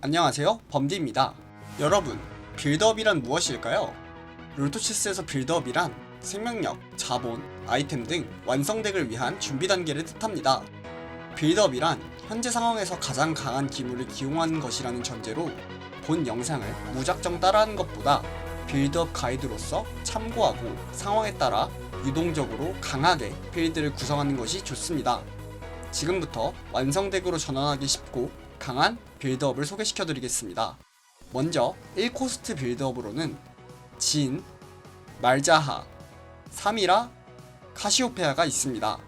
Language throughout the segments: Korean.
안녕하세요, 범디입니다. 여러분, 빌드업이란 무엇일까요? 롤토체스에서 빌드업이란 생명력, 자본, 아이템 등 완성덱을 위한 준비 단계를 뜻합니다. 빌드업이란 현재 상황에서 가장 강한 기물을 기용하는 것이라는 전제로 본 영상을 무작정 따라하는 것보다 빌드업 가이드로서 참고하고 상황에 따라 유동적으로 강하게 빌드를 구성하는 것이 좋습니다. 지금부터 완성덱으로 전환하기 쉽고 강한 빌드업을 소개시켜드리겠습니다. 먼저 1코스트 빌드업으로는 진, 말자하, 사미라, 카시오페아가 있습니다.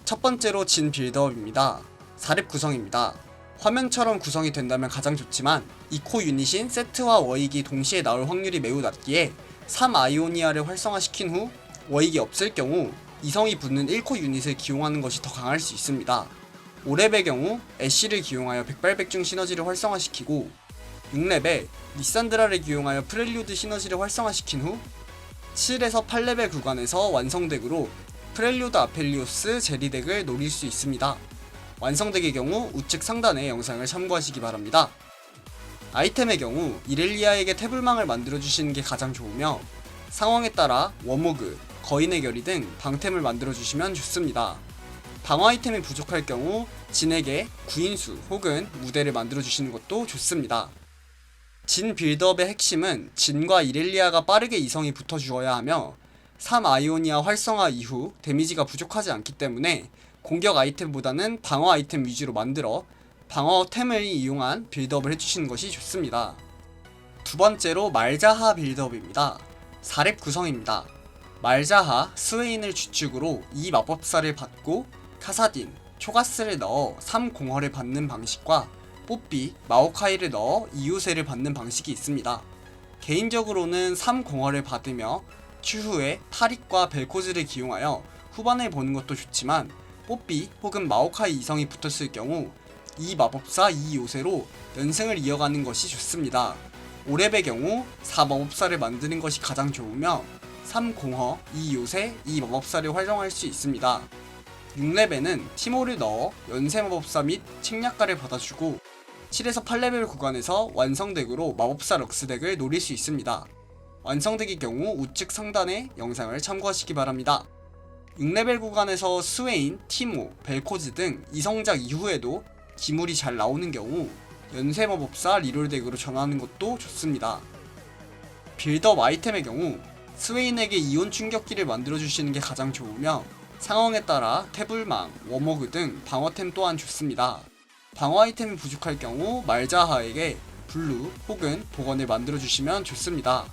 첫 번째로 진 빌드업입니다. 4렙 구성입니다. 화면처럼 구성이 된다면 가장 좋지만 2코 유닛인 세트와 워익이 동시에 나올 확률이 매우 낮기에 3 아이오니아를 활성화시킨 후 워익이 없을 경우 이성이 붙는 1코 유닛을 기용하는 것이 더 강할 수 있습니다. 5렙의 경우 애쉬를 기용하여 백발백중 시너지를 활성화시키고 6렙에 리산드라를 기용하여 프렐류드 시너지를 활성화시킨 후 7에서 8렙의 구간에서 완성덱으로 프렐류드 아펠리오스 제리덱을 노릴 수 있습니다. 완성덱의 경우 우측 상단의 영상을 참고하시기 바랍니다. 아이템의 경우 이렐리아에게 태블망을 만들어주시는 게 가장 좋으며 상황에 따라 워모그, 거인의 결의 등 방템을 만들어주시면 좋습니다. 방어 아이템이 부족할 경우 진에게 구인수 혹은 무대를 만들어주시는 것도 좋습니다. 진 빌드업의 핵심은 진과 이렐리아가 빠르게 이성이 붙어주어야 하며 3 아이오니아 활성화 이후 데미지가 부족하지 않기 때문에 공격 아이템보다는 방어 아이템 위주로 만들어 방어템을 이용한 빌드업을 해주시는 것이 좋습니다. 두 번째로 말자하 빌드업입니다. 4렙 구성입니다. 말자하, 스웨인을 주축으로 2 마법사를 받고 카사딘, 초가스를 넣어 3 공허를 받는 방식과 뽀삐, 마오카이를 넣어 2요새를 받는 방식이 있습니다. 개인적으로는 3 공허를 받으며 추후에 타릭과 벨코즈를 기용하여 후반에 보는 것도 좋지만 뽀삐 혹은 마오카이 이성이 붙었을 경우 2 마법사 2요새로 연승을 이어가는 것이 좋습니다. 5렙의 경우 4 마법사를 만드는 것이 가장 좋으며 3 공허, 2 요새, 2 마법사를 활용할 수 있습니다. 6렙에는 티모를 넣어 연쇄 마법사 및 책략가를 받아주고 7에서 8레벨 구간에서 완성덱으로 마법사 럭스덱을 노릴 수 있습니다. 완성덱의 경우 우측 상단의 영상을 참고하시기 바랍니다. 6레벨 구간에서 스웨인, 티모, 벨코즈 등 이성작 이후에도 기물이 잘 나오는 경우 연쇄 마법사 리롤덱으로 전환하는 것도 좋습니다. 빌드업 아이템의 경우 스웨인에게 이온 충격기를 만들어주시는 게 가장 좋으며 상황에 따라 태블망, 워머그 등 방어템 또한 좋습니다. 방어 아이템이 부족할 경우 말자하에게 블루 혹은 복원을 만들어주시면 좋습니다.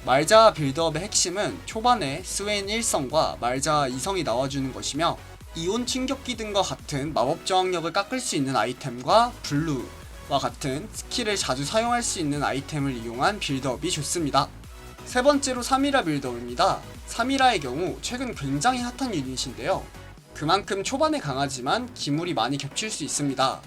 말자하 빌드업의 핵심은 초반에 스웨인 1성과 말자하 2성이 나와주는 것이며 이온 충격기 등과 같은 마법 저항력을 깎을 수 있는 아이템과 블루와 같은 스킬을 자주 사용할 수 있는 아이템을 이용한 빌드업이 좋습니다. 세 번째로 사미라 빌드업입니다. 사미라의 경우 최근 굉장히 핫한 유닛인데요. 그만큼 초반에 강하지만 기물이 많이 겹칠 수 있습니다.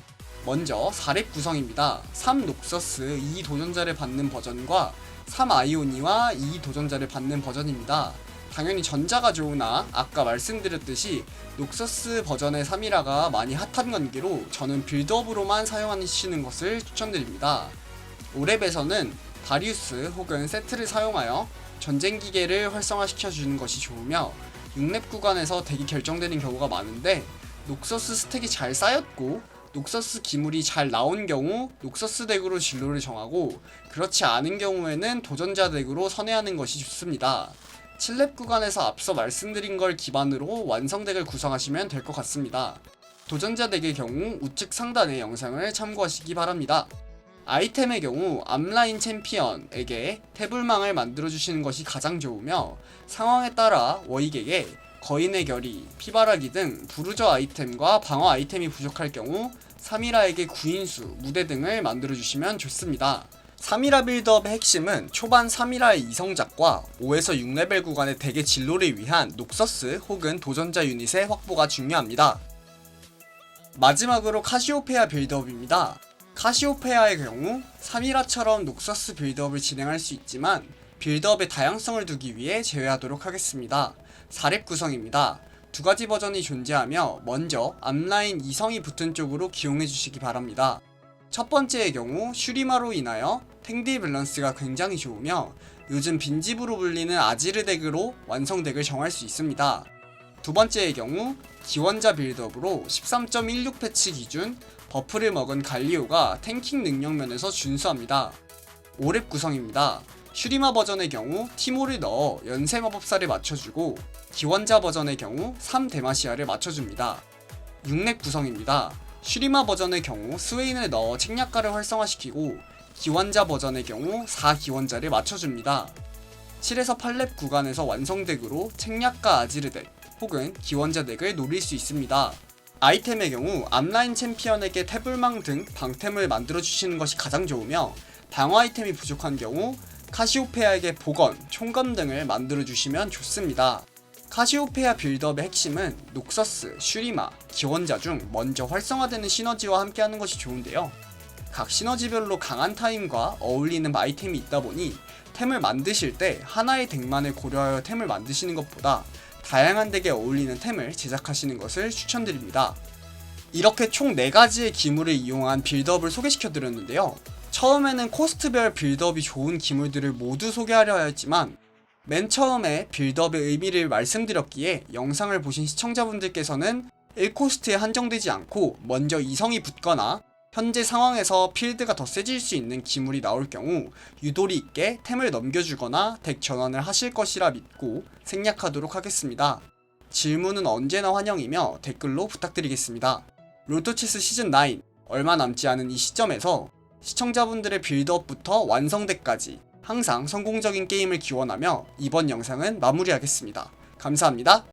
먼저 4렙 구성입니다. 3 녹서스 2 도전자를 받는 버전과 3 아이오니와 2 도전자를 받는 버전입니다. 당연히 전자가 좋으나 아까 말씀드렸듯이 녹서스 버전의 사미라가 많이 핫한 관계로 저는 빌드업으로만 사용하시는 것을 추천드립니다. 5렙에서는 다리우스 혹은 세트를 사용하여 전쟁기계를 활성화시켜주는 것이 좋으며 6렙 구간에서 덱이 결정되는 경우가 많은데 녹서스 스택이 잘 쌓였고 녹서스 기물이 잘 나온 경우 녹서스 덱으로 진로를 정하고 그렇지 않은 경우에는 도전자 덱으로 선회하는 것이 좋습니다. 7렙 구간에서 앞서 말씀드린 걸 기반으로 완성덱을 구성하시면 될 것 같습니다. 도전자 덱의 경우 우측 상단의 영상을 참고하시기 바랍니다. 아이템의 경우 앞라인 챔피언에게 태블망을 만들어주시는 것이 가장 좋으며 상황에 따라 워익에게 거인의 결의, 피바라기 등 부르저 아이템과 방어 아이템이 부족할 경우 사미라에게 구인수, 무대 등을 만들어주시면 좋습니다. 사미라 빌드업의 핵심은 초반 사미라의 이성작과 5에서 6레벨 구간의 덱의 진로를 위한 녹서스 혹은 도전자 유닛의 확보가 중요합니다. 마지막으로 카시오페아 빌드업입니다. 카시오페아의 경우 사미라처럼 녹서스 빌드업을 진행할 수 있지만 빌드업의 다양성을 두기 위해 제외하도록 하겠습니다. 4렙 구성입니다. 두 가지 버전이 존재하며 먼저 앞라인 이성이 붙은 쪽으로 기용해 주시기 바랍니다. 첫 번째의 경우 슈리마로 인하여 탱딜 밸런스가 굉장히 좋으며 요즘 빈집으로 불리는 아지르 덱으로 완성 덱을 정할 수 있습니다. 두 번째의 경우 기원자 빌드업으로 13.16 패치 기준 버프를 먹은 갈리오가 탱킹 능력 면에서 준수합니다. 5렙 구성입니다. 슈리마 버전의 경우 티모를 넣어 연쇄 마법사를 맞춰주고 기원자 버전의 경우 3데마시아를 맞춰줍니다. 6렙 구성입니다. 슈리마 버전의 경우 스웨인을 넣어 책략가를 활성화시키고 기원자 버전의 경우 4기원자를 맞춰줍니다. 7에서 8렙 구간에서 완성덱으로 책략가 아지르 덱 혹은 기원자 덱을 노릴 수 있습니다. 아이템의 경우 앞라인 챔피언에게 태블망 등 방템을 만들어주시는 것이 가장 좋으며 방어 아이템이 부족한 경우 카시오페아에게 복원, 총검 등을 만들어주시면 좋습니다. 카시오페아 빌드업의 핵심은 녹서스, 슈리마, 기원자 중 먼저 활성화되는 시너지와 함께하는 것이 좋은데요. 각 시너지별로 강한 타임과 어울리는 아이템이 있다 보니 템을 만드실 때 하나의 덱만을 고려하여 템을 만드시는 것보다 다양한 덱에 어울리는 템을 제작하시는 것을 추천드립니다. 이렇게 총 4가지의 기물을 이용한 빌드업을 소개시켜드렸는데요. 처음에는 코스트별 빌드업이 좋은 기물들을 모두 소개하려 하였지만 맨 처음에 빌드업의 의미를 말씀드렸기에 영상을 보신 시청자분들께서는 1코스트에 한정되지 않고 먼저 이성이 붙거나 현재 상황에서 필드가 더 세질 수 있는 기물이 나올 경우 유도리 있게 템을 넘겨주거나 덱 전환을 하실 것이라 믿고 생략하도록 하겠습니다. 질문은 언제나 환영이며 댓글로 부탁드리겠습니다. 롤토체스 시즌9 얼마 남지 않은 이 시점에서 시청자분들의 빌드업부터 완성덱까지 항상 성공적인 게임을 기원하며 이번 영상은 마무리하겠습니다. 감사합니다.